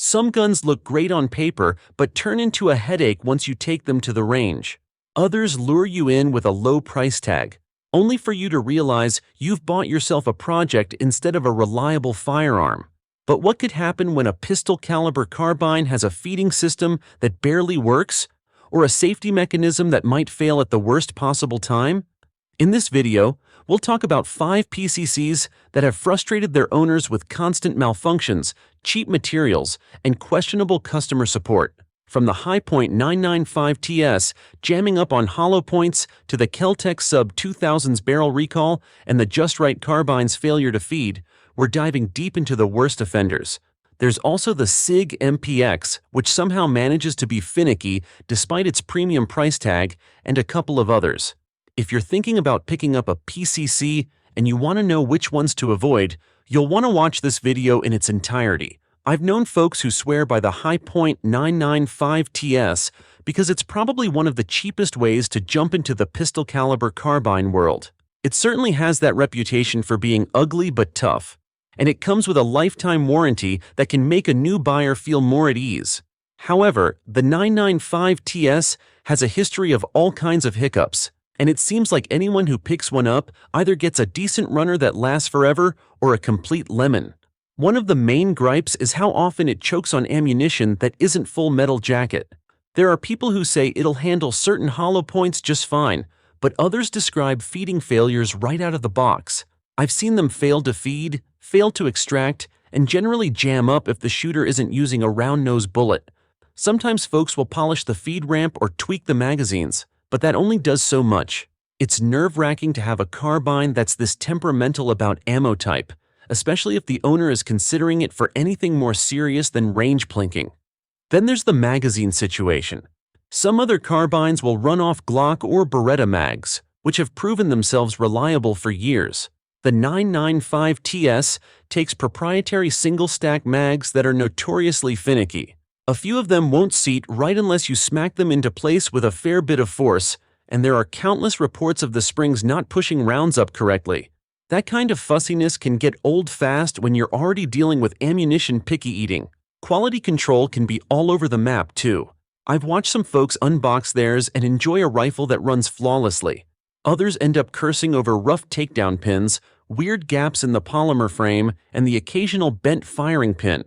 Some guns look great on paper but turn into a headache once you take them to the range. Others lure you in with a low price tag, only for you to realize you've bought yourself a project instead of a reliable firearm. But what could happen when a pistol caliber carbine has a feeding system that barely works, or a safety mechanism that might fail at the worst possible time? In this video, we'll talk about 5 PCCs that have frustrated their owners with constant malfunctions, cheap materials, and questionable customer support. From the Hi-Point 995TS jamming up on hollow points to the Kel-Tec SUB-2000's barrel recall and the Just Right Carbine's failure to feed, we're diving deep into the worst offenders. There's also the SIG MPX, which somehow manages to be finicky despite its premium price tag, and a couple of others. If you're thinking about picking up a PCC and you want to know which ones to avoid, you'll want to watch this video in its entirety. I've known folks who swear by the Hi-Point 995TS because it's probably one of the cheapest ways to jump into the pistol caliber carbine world. It certainly has that reputation for being ugly but tough, and it comes with a lifetime warranty that can make a new buyer feel more at ease. However, the 995TS has a history of all kinds of hiccups, and it seems like anyone who picks one up either gets a decent runner that lasts forever or a complete lemon. One of the main gripes is how often it chokes on ammunition that isn't full metal jacket. There are people who say it'll handle certain hollow points just fine, but others describe feeding failures right out of the box. I've seen them fail to feed, fail to extract, and generally jam up if the shooter isn't using a round-nose bullet. Sometimes folks will polish the feed ramp or tweak the magazines, but that only does so much. It's nerve-wracking to have a carbine that's this temperamental about ammo type, especially if the owner is considering it for anything more serious than range plinking. Then there's the magazine situation. Some other carbines will run off Glock or Beretta mags, which have proven themselves reliable for years. The 995TS takes proprietary single-stack mags that are notoriously finicky. A few of them won't seat right unless you smack them into place with a fair bit of force, and there are countless reports of the springs not pushing rounds up correctly. That kind of fussiness can get old fast when you're already dealing with ammunition picky eating. Quality control can be all over the map too. I've watched some folks unbox theirs and enjoy a rifle that runs flawlessly. Others end up cursing over rough takedown pins, weird gaps in the polymer frame, and the occasional bent firing pin.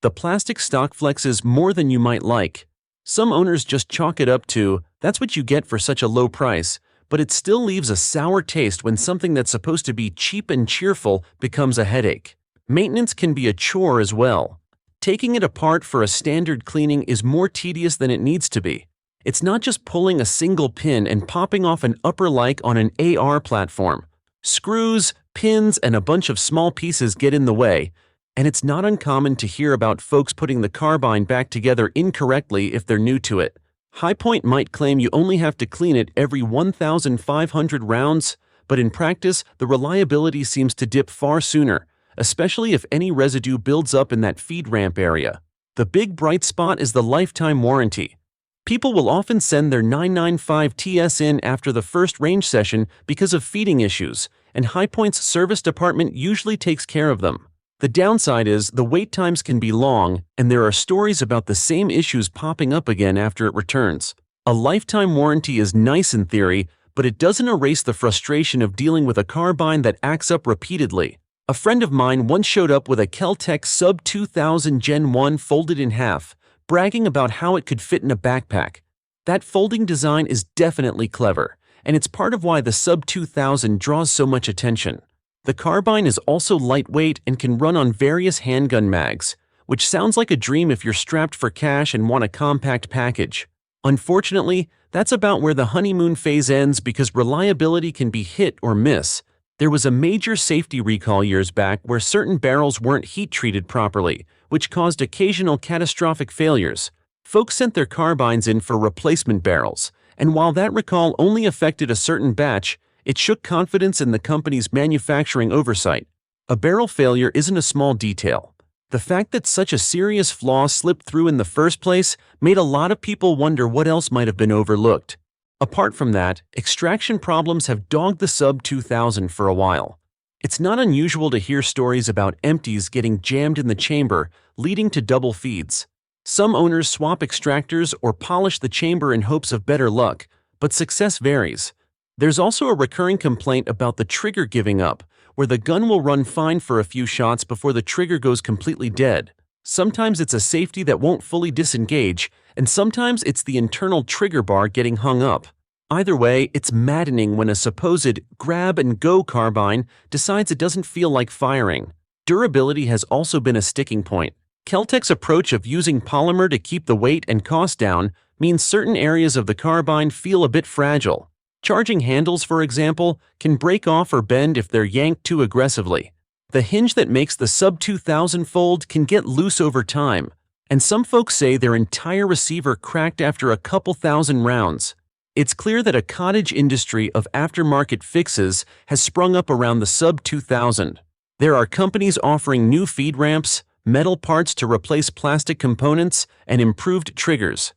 The plastic stock flexes more than you might like. Some owners just chalk it up to, that's what you get for such a low price, but it still leaves a sour taste when something that's supposed to be cheap and cheerful becomes a headache. Maintenance can be a chore as well. Taking it apart for a standard cleaning is more tedious than it needs to be. It's not just pulling a single pin and popping off an upper like on an AR platform. Screws, pins, and a bunch of small pieces get in the way, and it's not uncommon to hear about folks putting the carbine back together incorrectly if they're new to it. Hi-Point might claim you only have to clean it every 1,500 rounds, but in practice, the reliability seems to dip far sooner, especially if any residue builds up in that feed ramp area. The big bright spot is the lifetime warranty. People will often send their 995TS in after the first range session because of feeding issues, and Hi-Point's service department usually takes care of them. The downside is the wait times can be long, and there are stories about the same issues popping up again after it returns. A lifetime warranty is nice in theory, but it doesn't erase the frustration of dealing with a carbine that acts up repeatedly. A friend of mine once showed up with a Kel-Tec SUB-2000 Gen 1 folded in half, bragging about how it could fit in a backpack. That folding design is definitely clever, and it's part of why the SUB-2000 draws so much attention. The carbine is also lightweight and can run on various handgun mags, which sounds like a dream if you're strapped for cash and want a compact package. Unfortunately, that's about where the honeymoon phase ends because reliability can be hit or miss. There was a major safety recall years back where certain barrels weren't heat-treated properly, which caused occasional catastrophic failures. Folks sent their carbines in for replacement barrels, and while that recall only affected a certain batch, it shook confidence in the company's manufacturing oversight. A barrel failure isn't a small detail. The fact that such a serious flaw slipped through in the first place made a lot of people wonder what else might have been overlooked. Apart from that, extraction problems have dogged the SUB-2000 for a while. It's not unusual to hear stories about empties getting jammed in the chamber, leading to double feeds. Some owners swap extractors or polish the chamber in hopes of better luck, but success varies. There's also a recurring complaint about the trigger giving up, where the gun will run fine for a few shots before the trigger goes completely dead. Sometimes it's a safety that won't fully disengage, and sometimes it's the internal trigger bar getting hung up. Either way, it's maddening when a supposed grab-and-go carbine decides it doesn't feel like firing. Durability has also been a sticking point. Kel-Tec's approach of using polymer to keep the weight and cost down means certain areas of the carbine feel a bit fragile. Charging handles, for example, can break off or bend if they're yanked too aggressively. The hinge that makes the SUB-2000 fold can get loose over time, and some folks say their entire receiver cracked after a couple thousand rounds. It's clear that a cottage industry of aftermarket fixes has sprung up around the SUB-2000. There are companies offering new feed ramps, metal parts to replace plastic components, and improved triggers.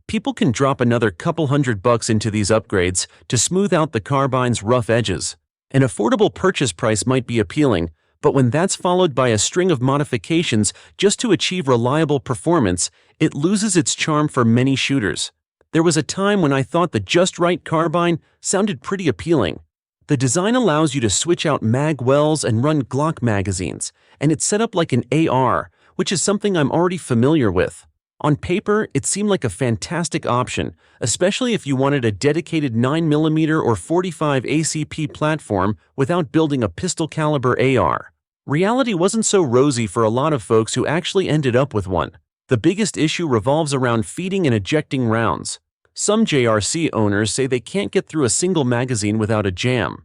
People can drop another couple $100 into these upgrades to smooth out the carbine's rough edges. An affordable purchase price might be appealing, but when that's followed by a string of modifications just to achieve reliable performance, it loses its charm for many shooters. There was a time when I thought the Just Right Carbine sounded pretty appealing. The design allows you to switch out mag wells and run Glock magazines, and it's set up like an AR, which is something I'm already familiar with. On paper, it seemed like a fantastic option, especially if you wanted a dedicated 9mm or 45 ACP platform without building a pistol-caliber AR. Reality wasn't so rosy for a lot of folks who actually ended up with one. The biggest issue revolves around feeding and ejecting rounds. Some JRC owners say they can't get through a single magazine without a jam.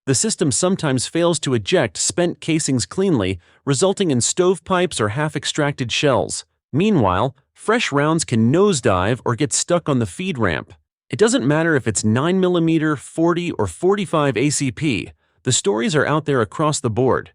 The system sometimes fails to eject spent casings cleanly, resulting in stovepipes or half-extracted shells. Meanwhile, fresh rounds can nosedive or get stuck on the feed ramp. It doesn't matter if it's 9mm, 40, or 45 ACP, the stories are out there across the board.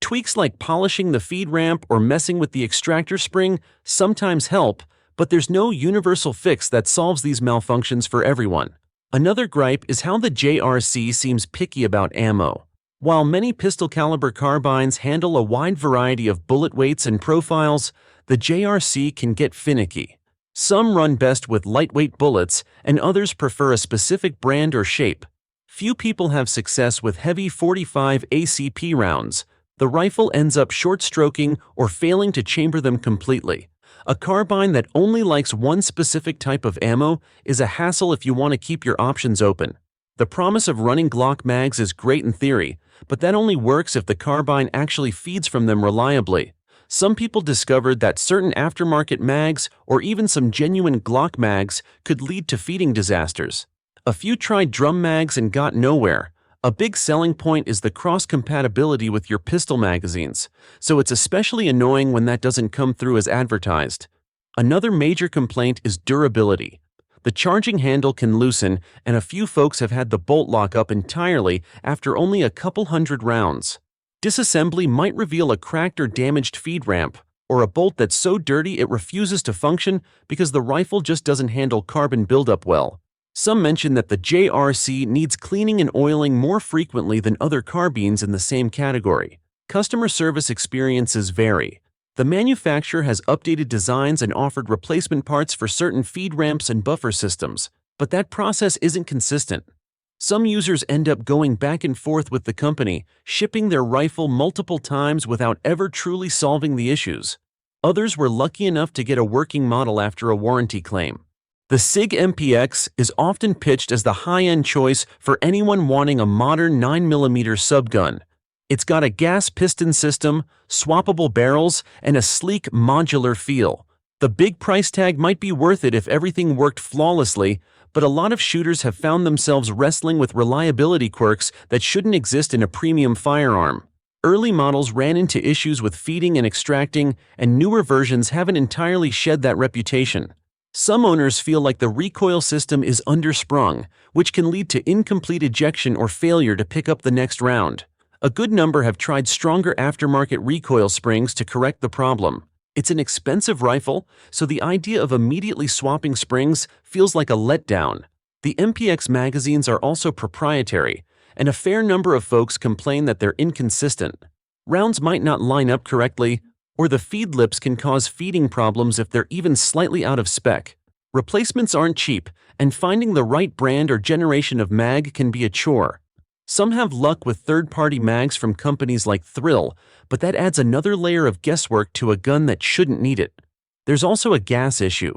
Tweaks like polishing the feed ramp or messing with the extractor spring sometimes help, but there's no universal fix that solves these malfunctions for everyone. Another gripe is how the JRC seems picky about ammo. While many pistol-caliber carbines handle a wide variety of bullet weights and profiles, the JRC can get finicky. Some run best with lightweight bullets, and others prefer a specific brand or shape. Few people have success with heavy 45 ACP rounds. The rifle ends up short-stroking or failing to chamber them completely. A carbine that only likes one specific type of ammo is a hassle if you want to keep your options open. The promise of running Glock mags is great in theory, but that only works if the carbine actually feeds from them reliably. Some people discovered that certain aftermarket mags or even some genuine Glock mags could lead to feeding disasters. A few tried drum mags and got nowhere. A big selling point is the cross-compatibility with your pistol magazines, so it's especially annoying when that doesn't come through as advertised. Another major complaint is durability. The charging handle can loosen, and a few folks have had the bolt lock up entirely after only a couple hundred rounds. Disassembly might reveal a cracked or damaged feed ramp, or a bolt that's so dirty it refuses to function because the rifle just doesn't handle carbon buildup well. Some mention that the JRC needs cleaning and oiling more frequently than other carbines in the same category. Customer service experiences vary. The manufacturer has updated designs and offered replacement parts for certain feed ramps and buffer systems, but that process isn't consistent. Some users end up going back and forth with the company, shipping their rifle multiple times without ever truly solving the issues. Others were lucky enough to get a working model after a warranty claim. The SIG MPX is often pitched as the high-end choice for anyone wanting a modern 9mm subgun. It's got a gas piston system, swappable barrels, and a sleek modular feel. The big price tag might be worth it if everything worked flawlessly, but a lot of shooters have found themselves wrestling with reliability quirks that shouldn't exist in a premium firearm. Early models ran into issues with feeding and extracting, and newer versions haven't entirely shed that reputation. Some owners feel like the recoil system is undersprung, which can lead to incomplete ejection or failure to pick up the next round. A good number have tried stronger aftermarket recoil springs to correct the problem. It's an expensive rifle, so the idea of immediately swapping springs feels like a letdown. The MPX magazines are also proprietary, and a fair number of folks complain that they're inconsistent. Rounds might not line up correctly, Or the feed lips can cause feeding problems if they're even slightly out of spec. Replacements aren't cheap, and finding the right brand or generation of mag can be a chore. Some have luck with third-party mags from companies like Thrill, but that adds another layer of guesswork to a gun that shouldn't need it. There's also a gas issue.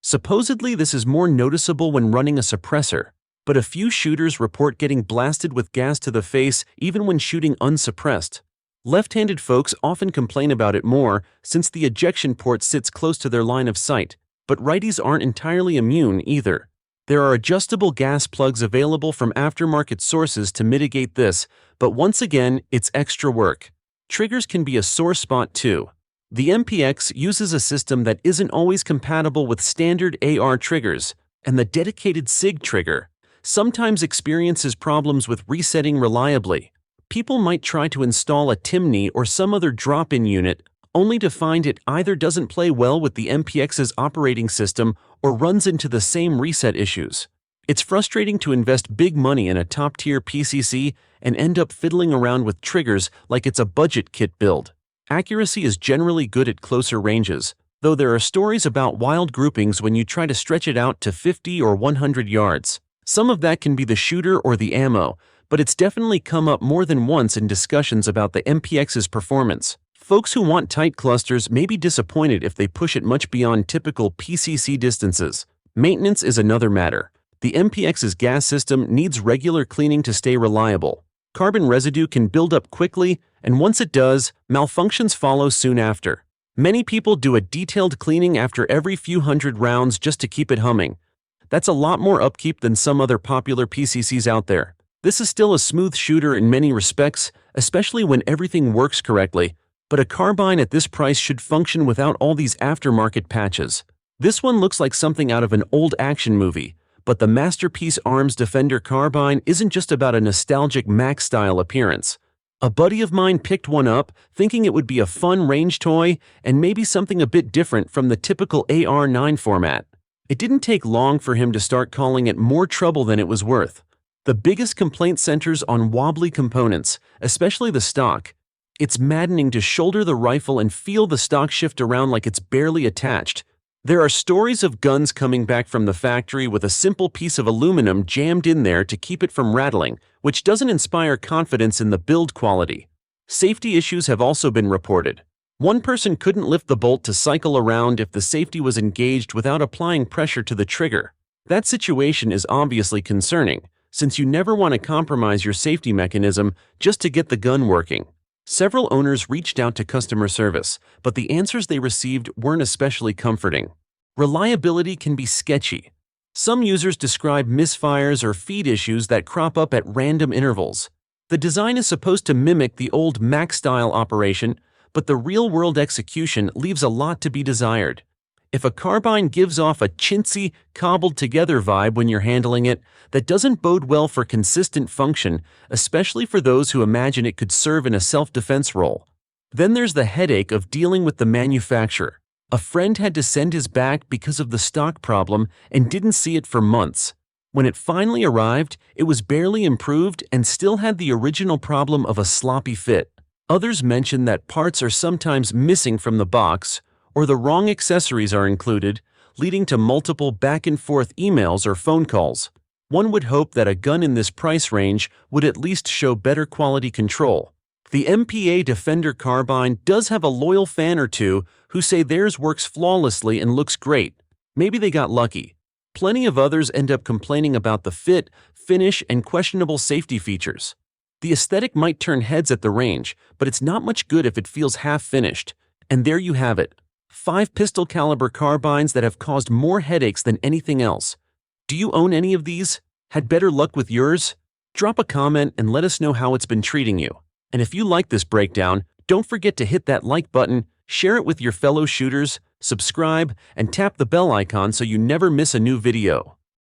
Supposedly this is more noticeable when running a suppressor, but a few shooters report getting blasted with gas to the face even when shooting unsuppressed. Left-handed folks often complain about it more since the ejection port sits close to their line of sight, but righties aren't entirely immune either. There are adjustable gas plugs available from aftermarket sources to mitigate this, but once again, it's extra work. Triggers can be a sore spot too. The MPX uses a system that isn't always compatible with standard AR triggers, and the dedicated SIG trigger sometimes experiences problems with resetting reliably. People might try to install a Timney or some other drop-in unit, only to find it either doesn't play well with the MPX's operating system or runs into the same reset issues. It's frustrating to invest big money in a top-tier PCC and end up fiddling around with triggers like it's a budget kit build. Accuracy is generally good at closer ranges, though there are stories about wild groupings when you try to stretch it out to 50 or 100 yards. Some of that can be the shooter or the ammo, but it's definitely come up more than once in discussions about the MPX's performance. Folks who want tight clusters may be disappointed if they push it much beyond typical PCC distances. Maintenance is another matter. The MPX's gas system needs regular cleaning to stay reliable. Carbon residue can build up quickly, and once it does, malfunctions follow soon after. Many people do a detailed cleaning after every few hundred rounds just to keep it humming. That's a lot more upkeep than some other popular PCCs out there. This is still a smooth shooter in many respects, especially when everything works correctly, but a carbine at this price should function without all these aftermarket patches. This one looks like something out of an old action movie, but the MasterPiece Arms Defender Carbine isn't just about a nostalgic Mac-style appearance. A buddy of mine picked one up, thinking it would be a fun range toy and maybe something a bit different from the typical AR-9 format. It didn't take long for him to start calling it more trouble than it was worth. The biggest complaint centers on wobbly components, especially the stock. It's maddening to shoulder the rifle and feel the stock shift around like it's barely attached. There are stories of guns coming back from the factory with a simple piece of aluminum jammed in there to keep it from rattling, which doesn't inspire confidence in the build quality. Safety issues have also been reported. One person couldn't lift the bolt to cycle around if the safety was engaged without applying pressure to the trigger. That situation is obviously concerning, since you never want to compromise your safety mechanism just to get the gun working. Several owners reached out to customer service, but the answers they received weren't especially comforting. Reliability can be sketchy. Some users describe misfires or feed issues that crop up at random intervals. The design is supposed to mimic the old Mac-style operation, but the real-world execution leaves a lot to be desired. If a carbine gives off a chintzy, cobbled-together vibe when you're handling it, that doesn't bode well for consistent function, especially for those who imagine it could serve in a self-defense role. Then there's the headache of dealing with the manufacturer. A friend had to send his back because of the stock problem and didn't see it for months. When it finally arrived, it was barely improved and still had the original problem of a sloppy fit. Others mention that parts are sometimes missing from the box, or the wrong accessories are included, leading to multiple back-and-forth emails or phone calls. One would hope that a gun in this price range would at least show better quality control. The MPA Defender Carbine does have a loyal fan or two who say theirs works flawlessly and looks great. Maybe they got lucky. Plenty of others end up complaining about the fit, finish, and questionable safety features. The aesthetic might turn heads at the range, but it's not much good if it feels half-finished. And there you have it. 5 pistol caliber carbines that have caused more headaches than anything else. Do you own any of these? Had better luck with yours? Drop a comment and let us know how it's been treating you. And if you like this breakdown, don't forget to hit that like button, share it with your fellow shooters, subscribe, and tap the bell icon so you never miss a new video.